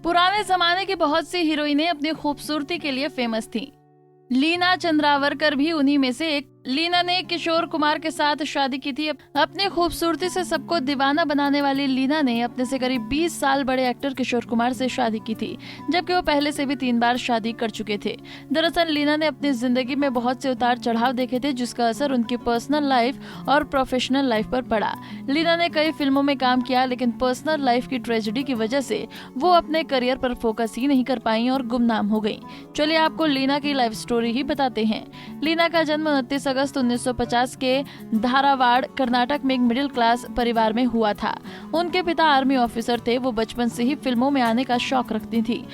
पुराने जमाने की बहुत सी हीरोइनें अपनी खूबसूरती के लिए फेमस थीं। लीना चंद्रावरकर भी उन्हीं में से एक। लीना ने किशोर कुमार के साथ शादी की थी। अपनी खूबसूरती से सबको दीवाना बनाने वाली लीना ने अपने से करीब 20 साल बड़े एक्टर किशोर कुमार से शादी की थी, जबकि वो पहले से भी 3 बार शादी कर चुके थे। दरअसल लीना ने अपनी जिंदगी में बहुत से उतार चढ़ाव देखे थे, जिसका असर उनकी पर्सनल लाइफ और प्रोफेशनल लाइफ पर पड़ा। लीना ने कई फिल्मों में काम किया, लेकिन पर्सनल लाइफ की ट्रेजेडी की वजह से वो अपने करियर पर फोकस ही नहीं कर पाई और गुमनाम हो गयी। चलिए आपको लीना की लाइफ स्टोरी ही बताते हैं। लीना का जन्म 29 अगस्त 1950 के धारावाड़, कर्नाटक में एक मिडिल क्लास परिवार में हुआ था। उनके पिता आर्मी ऑफिसर थे। वो बचपन से ही फिल्मों में आने का शौक रखती थी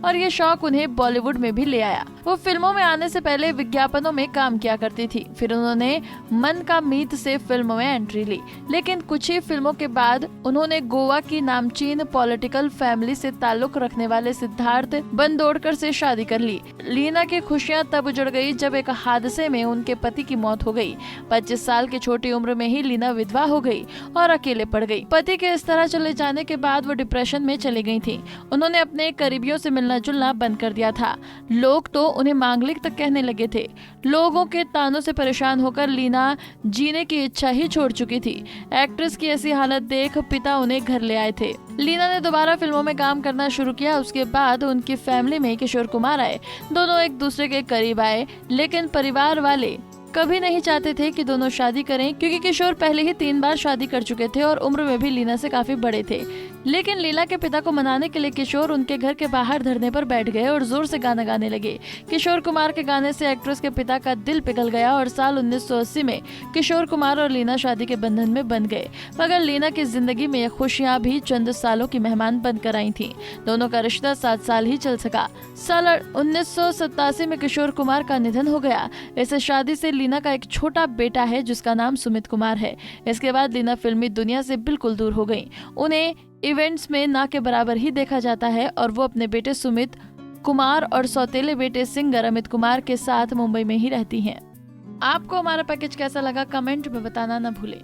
और ये शौक उन्हें बॉलीवुड में भी ले आया। वो फिल्मों में आने से पहले विज्ञापनों में काम किया करती थी। फिर उन्होंने मन का मीत से फिल्मों में एंट्री ली, लेकिन कुछ ही फिल्मों के बाद उन्होंने गोवा की नामचीन पॉलिटिकल फैमिली से ताल्लुक रखने वाले सिद्धार्थ बंदोड़कर से शादी कर ली। लीना की खुशियां तब उजड़ गई जब एक हादसे में उनके पति की मौत हो गई। 25 साल की छोटी उम्र में ही लीना विधवा हो गई और अकेले पड़ गई। पति के इस तरह चले जाने के बाद वो डिप्रेशन में चली गई थी। उन्होंने अपने करीबियों से मिलना जुलना बंद कर दिया था। लोग तो उन्हें मांगलिक तक कहने लगे थे। लोगों के तानों से परेशान होकर लीना जीने की इच्छा ही छोड़ चुकी थी। एक्ट्रेस की ऐसी हालत देख पिता उन्हें घर ले आए थे। लीना ने दोबारा फिल्मों में काम करना शुरू किया। उसके बाद उनकी फैमिली में किशोर कुमार आए। दोनों एक दूसरे के करीब आए, लेकिन परिवार वाले कभी नहीं चाहते थे कि दोनों शादी करें, क्योंकि किशोर पहले ही 3 बार शादी कर चुके थे और उम्र में भी लीना से काफी बड़े थे। लेकिन लीला के पिता को मनाने के लिए किशोर उनके घर के बाहर धरने पर बैठ गए और जोर से गाना गाने लगे। किशोर कुमार के गाने से एक्ट्रेस के पिता का दिल पिघल गया और साल 1980 में किशोर कुमार और लीना शादी के बंधन में बंध गए। मगर लीना की जिंदगी में ये खुशियां भी चंद सालों की मेहमान बनकर आई थी। दोनों का रिश्ता 7 साल ही चल सका। साल 1987 में किशोर कुमार का निधन हो गया। इस शादी से लीना का एक छोटा बेटा है जिसका नाम सुमित कुमार है। इसके बाद लीना फिल्मी दुनिया से बिल्कुल दूर हो गयी। उन्हें इवेंट्स में ना के बराबर ही देखा जाता है और वो अपने बेटे सुमित कुमार और सौतेले बेटे सिंगर अमित कुमार के साथ मुंबई में ही रहती हैं। आपको हमारा पैकेज कैसा लगा कमेंट में बताना न भूलें।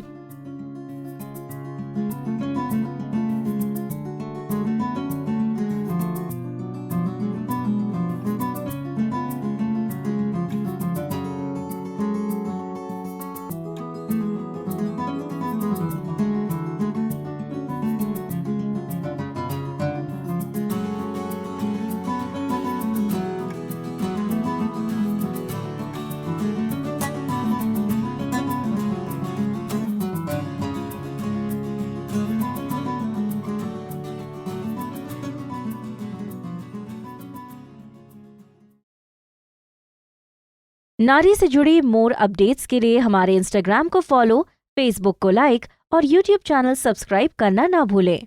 नारी से जुड़ी मोर अपडेट्स के लिए हमारे इंस्टाग्राम को फॉलो, फेसबुक को लाइक और यूट्यूब चैनल सब्सक्राइब करना ना भूलें।